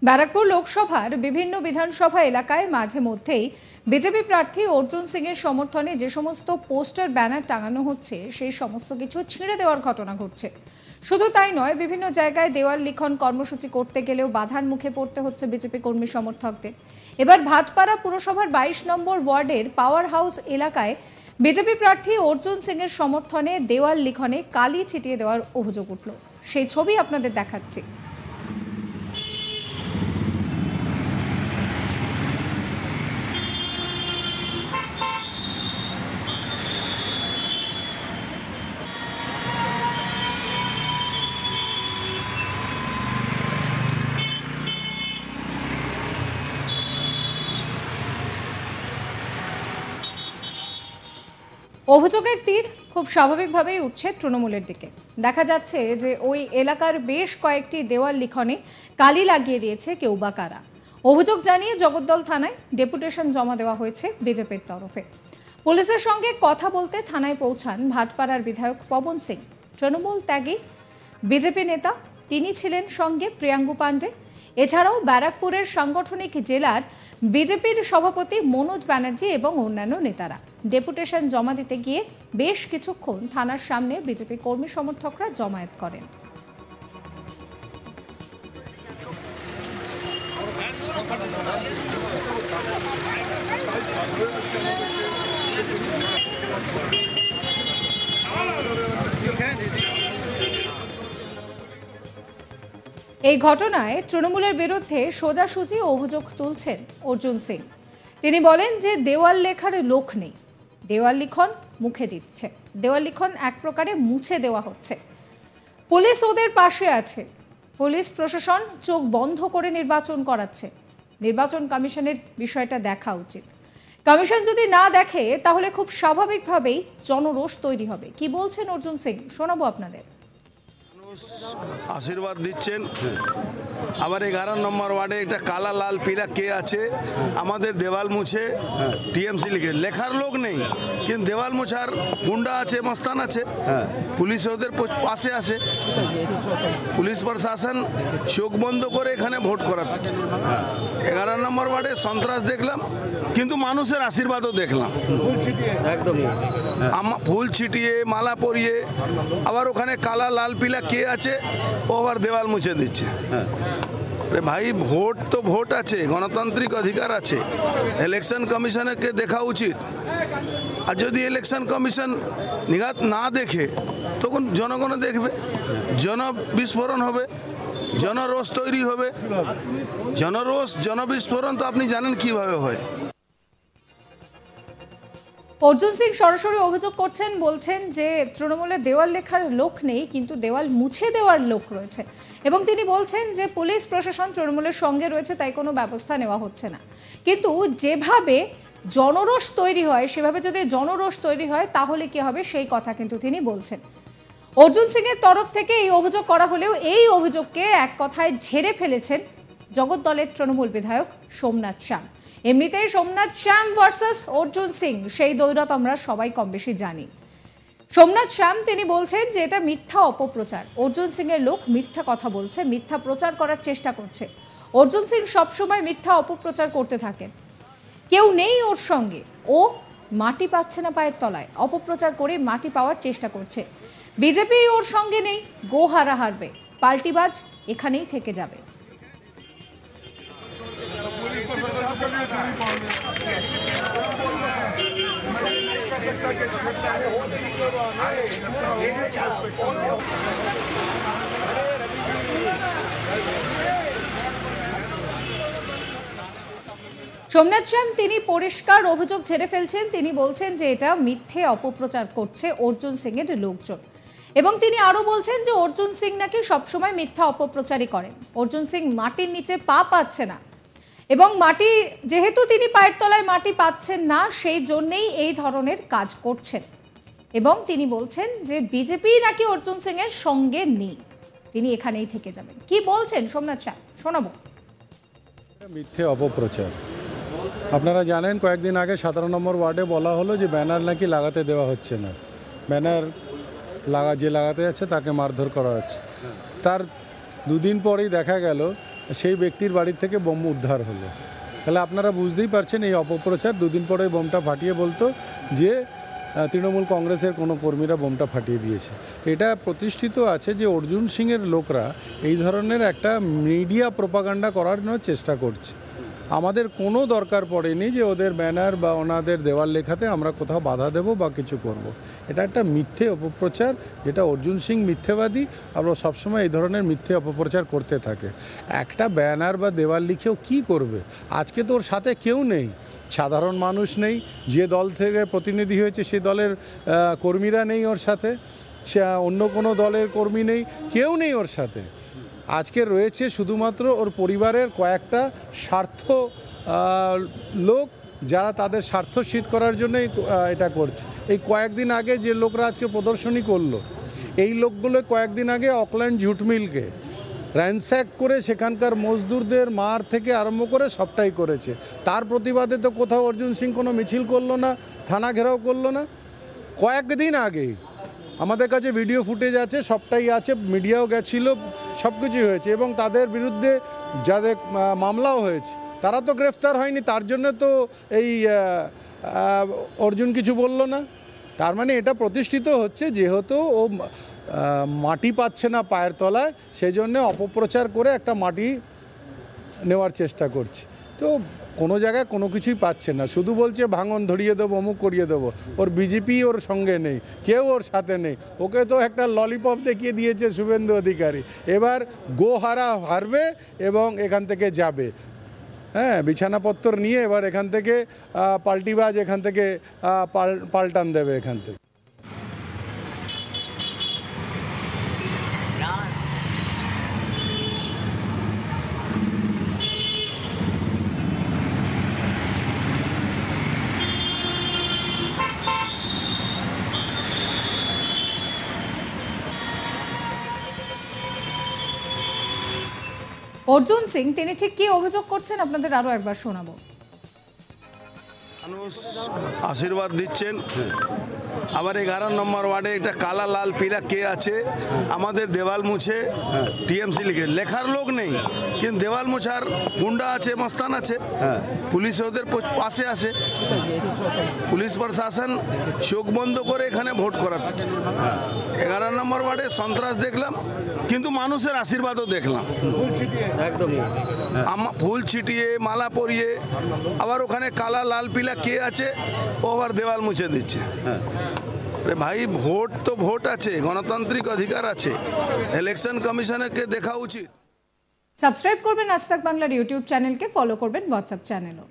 ব্যারাকপুর লোকসভার বিভিন্ন বিধানসভা এলাকায় মাঝে মধ্যেই বিজেপি প্রার্থী অর্জুন সিং এর সমর্থনে যে সমস্ত পোস্টার ব্যানার টাঙানো হচ্ছে সেই সমস্ত কিছু ছিঁড়ে দেওয়ার ঘটনা ঘটছে। শুধু তাই নয়, বিভিন্ন জায়গায় দেওয়াল লিখন কর্মসূচি করতে গেলেও বাধার মুখে পড়তে হচ্ছে বিজেপি কর্মী সমর্থকদের। এবার ভাটপাড়া পুরসভার 22 নম্বর ওয়ার্ডের পাওয়ার হাউস এলাকায় বিজেপি প্রার্থী অর্জুন সিং এর সমর্থনে দেওয়াল লিখনে কালি ছিটিয়ে দেওয়ার অভিযোগ উঠল। সেই ছবি আপনাদের দেখাচ্ছি। অভিযোগের তীর খুব স্বাভাবিকভাবেই উঠছে তৃণমূলের দিকে। দেখা যাচ্ছে যে ওই এলাকার বেশ কয়েকটি দেওয়াল লিখনে কালি লাগিয়ে দিয়েছে কেউ বা কারা। অভিযোগ জানিয়ে জগদ্দল থানায় ডেপুটেশন জমা দেওয়া হয়েছে বিজেপির তরফে। পুলিশের সঙ্গে কথা বলতে থানায় পৌঁছান ভাটপাড়ার বিধায়ক পবন সিং, তৃণমূল ত্যাগী বিজেপি নেতা। তিনি ছিলেন সঙ্গে প্রিয়াঙ্গু পাণ্ডে। এছাড়াও ব্যারাকপুরের সাংগঠনিক জেলার বিজেপির সভাপতি মনোজ ব্যানার্জি এবং অন্যান্য নেতারা। ডেপুটেশন জমা দিতে গিয়ে বেশ কিছুক্ষণ থানার সামনে বিজেপি কর্মী সমর্থকরা জমায়েত করেন। এই ঘটনায় তৃণমূলের বিরুদ্ধে সোজাসুজি অভিযোগ তুলছেন অর্জুন সিং। তিনি বলেন যে দেওয়াল লেখার লোক নেই, দেওয়াল লিখন মুখে দিচ্ছে, দেওয়াল লিখন এক প্রকারে মুছে দেওয়া হচ্ছে। পুলিশ ওদের পাশে আছে, পুলিশ প্রশাসন চোখ বন্ধ করে নির্বাচন করাচ্ছে। নির্বাচন কমিশনের বিষয়টা দেখা উচিত। কমিশন যদি না দেখে তাহলে খুব স্বাভাবিকভাবেই জনরোষ তৈরি হবে। কি বলছেন অর্জুন সিং শোনাবো আপনাদের। আশীর্বাদ দিচ্ছেন। আবার 11 নম্বর ওয়ার্ডে একটা কালা লাল পিলা কে আছে, আমাদের দেওয়াল মুছে টিএমসি লিখে লেখার লোক নেই, কিন্তু দেওয়াল মুছার গুন্ডা আছে, মস্তান আছে, পুলিশ ওদের পাশে আছে। পুলিশ প্রশাসন চোখ বন্ধ করে এখানে ভোট করাচ্ছে। 11 নম্বর ওয়ার্ডে সন্ত্রাস দেখলাম, কিন্তু মানুষের আশীর্বাদও দেখলাম। ফুল ছিটিয়ে মালা পরিয়ে আবার ওখানে কালা লাল পিলা কে আছে ও আবার দেওয়াল মুছে দিচ্ছে। ভাই, ভোট তো ভোট আছে, গণতান্ত্রিক অধিকার আছে, ইলেকশন কমিশনকে দেখা উচিত। আর যদি ইলেকশন কমিশন নিঘাত না দেখে তখন জনগণ দেখবে, জনবিস্ফোরণ হবে, জনরোষ তৈরি হবে। জনরোষ জনবিস্ফোরণ তো আপনি জানেন কিভাবে হয়। অর্জুন সিং সরাসরি অভিযোগ করছেন, বলছেন যে তৃণমূলে দেওয়াল লেখার লোক নেই, কিন্তু দেওয়াল মুছে দেওয়ার লোক রয়েছে। এবং তিনি বলছেন যে পুলিশ প্রশাসন তৃণমূলের সঙ্গে রয়েছে, তাই কোনো ব্যবস্থা নেওয়া হচ্ছে না। কিন্তু যেভাবে জনরোষ তৈরি হয়, সেভাবে যদি জনরোষ তৈরি হয় তাহলে কি হবে সেই কথা কিন্তু তিনি বলছেন। অর্জুন সিং এর তরফ থেকে এই অভিযোগ করা হলেও এই অভিযোগকে এক কথায় ঝেড়ে ফেলেছেন জগদ্দলের তৃণমূল বিধায়ক সোমনাথ শ্যাম। এমনিতেই সোমনাথ শ্যাম ভার্সেস অর্জুন সিং, সেই দৈরত আমরা সবাই কম বেশি জানি। সোমনাথ শ্যাম তিনি বলছেন যে এটা মিথ্যা অপপ্রচার। অর্জুন সিং এর লোক মিথ্যা কথা বলছে, মিথ্যা প্রচার করার চেষ্টা করছে। অর্জুন সিং সবসময় মিথ্যা অপপ্রচার করতে থাকেন। কেউ নেই ওর সঙ্গে, ও মাটি পাচ্ছে না পায়ের তলায়, অপপ্রচার করে মাটি পাওয়ার চেষ্টা করছে। বিজেপি ওর সঙ্গে নেই, গোহারা হারবে, পাল্টিবাজ এখানেই থেকে যাবে। সোমনাথ শ্যাম তিনি পরিষ্কার অভিযোগ ঝেড়ে ফেলছেন। তিনি বলছেন যে এটা মিথ্যে অপপ্রচার করছে অর্জুন সিং এর লোকজন। এবং তিনি আরো বলছেন যে অর্জুন সিং নাকি সবসময় মিথ্যা অপপ্রচারই করেন। অর্জুন সিং মাটির নিচে পা পাচ্ছে না, এবং মাটি যেহেতু তিনি পায়ের তলায় মাটি পাচ্ছেন না, সেই জন্যেই এই ধরনের কাজ করছেন। এবং তিনি বলছেন যে বিজেপি নাকি অর্জুন সিং এর সঙ্গে নেই, তিনি এখানেই থেকে যাবেন। কি বলছেন সোমনাথ শ্যাম শোনাবো। মিথ্যে অপপ্রচার। আপনারা জানেন কয়েকদিন আগে 17 নম্বর ওয়ার্ডে বলা হলো যে ব্যানার নাকি লাগাতে দেওয়া হচ্ছে না, ব্যানার লাগাতে যাচ্ছে তাকে মারধর করা হচ্ছে। তার দুদিন পরেই দেখা গেল সেই ব্যক্তির বাড়ির থেকে বোম উদ্ধার হলো। তাহলে আপনারা বুঝতেই পারছেন এই অপপ্রচার। দুদিন পরে বোমটা ফাটিয়ে বলতো যে তৃণমূল কংগ্রেসের কোনো কর্মীরা বোমটা ফাটিয়ে দিয়েছে। তো এটা প্রতিষ্ঠিত আছে যে অর্জুন সিংয়ের লোকরা এই ধরনের একটা মিডিয়া প্রোপাগান্ডা করার চেষ্টা করছে। আমাদের কোনো দরকার পড়েনি যে ওদের ব্যানার বা ওনাদের দেওয়াল লেখাতে আমরা কোথাও বাধা দেব বা কিছু করব। এটা একটা মিথ্যে অপপ্রচার, যেটা অর্জুন সিং মিথ্যেবাদী, আর ও সবসময় এই ধরনের মিথ্যে অপপ্রচার করতে থাকে। একটা ব্যানার বা দেওয়াল লিখেও কি করবে? আজকে তো ওর সাথে কেউ নেই, সাধারণ মানুষ নেই, যে দল থেকে প্রতিনিধি হয়েছে সে দলের কর্মীরা নেই ওর সাথে, অন্য কোনো দলের কর্মী নেই, কেউ নেই ওর সাথে। আজকে রয়েছে শুধুমাত্র ওর পরিবারের কয়েকটা স্বার্থ লোক, যারা তাদের স্বার্থ সিদ্ধ করার জন্যই এটা করছে। এই কয়েকদিন আগে যে লোকরা আজকে প্রদর্শনী করলো, এই লোকগুলো কয়েকদিন আগে অকল্যান্ড জুট মিলকে র্যানস্যাক করে সেখানকার মজদুরদের মার থেকে আরম্ভ করে সবটাই করেছে। তার প্রতিবাদে তো কোথাও অর্জুন সিং কোনো মিছিল করলো না, থানা ঘেরাও করলো না। কয়েকদিন আগেই আমাদের কাছে ভিডিও ফুটেজ আছে, সবটাই আছে, মিডিয়াও গেছিলো, সব কিছুই হয়েছে এবং তাদের বিরুদ্ধে যাদের মামলাও হয়েছে তারা তো গ্রেফতার হয়নি। তার জন্য তো এই অর্জুন কিছু বলল না। তার মানে এটা প্রতিষ্ঠিত হচ্ছে যেহেতু ও মাটি পাচ্ছে না পায়ের তলায়, সেই জন্যে অপপ্রচার করে একটা মাটি নেওয়ার চেষ্টা করছে। তো কোনো জায়গায় কোনো কিছুই পাচ্ছে না, শুধু বলছে ভাঙন ধরিয়ে দেবো, অমুক করিয়ে দেবো। ওর বিজেপি ওর সঙ্গে নেই, কেউ ওর সাথে নেই। ওকে তো একটা ললিপপ দেখিয়ে দিয়েছে শুভেন্দু অধিকারী। এবার গোহারা হারবে এবং এখান থেকে যাবে, হ্যাঁ, বিছানাপত্র নিয়ে এবার এখান থেকে পাল্টিবাজ এখান থেকে পাল্টান দেবে এখান থেকে। অর্জুন সিং তিনি ঠিক কি অভিযোগ করছেন আপনাদের আরো একবার শোনাবো। মানুষ আশীর্বাদ দিচ্ছেন। আবার 11 নম্বর ওয়ার্ডে একটা কালা লাল পিলা কে আছে, আমাদের দেওয়াল মুছে টিএমসি লিখে, লেখার লোক নেই কিন্তু দেওয়াল মুছার গুন্ডা আছে, মস্তান আছে, পুলিশ ওদের পাশে আছে। পুলিশ প্রশাসন চোখ বন্ধ করে এখানে ভোট করাচ্ছে। 11 নম্বর ওয়ার্ডে সন্ত্রাস দেখলাম, কিন্তু মানুষের আশীর্বাদও দেখলাম। ফুল ছিটিয়ে মালা পরিয়ে আবার ওখানে কালা লাল পিলা কে আছে, ও আবার দেওয়াল মুছে দিচ্ছে। ভাই ভোট তো ভোট আছে, গণতান্ত্রিক অধিকার আছে, ইলেকশন কমিশনকে দেখা উচিত। সাবস্ক্রাইব করবেন আজ তাক বাংলার ইউটিউব চ্যানেলকে, ফলো করবেন হোয়াটসঅ্যাপ চ্যানেলও।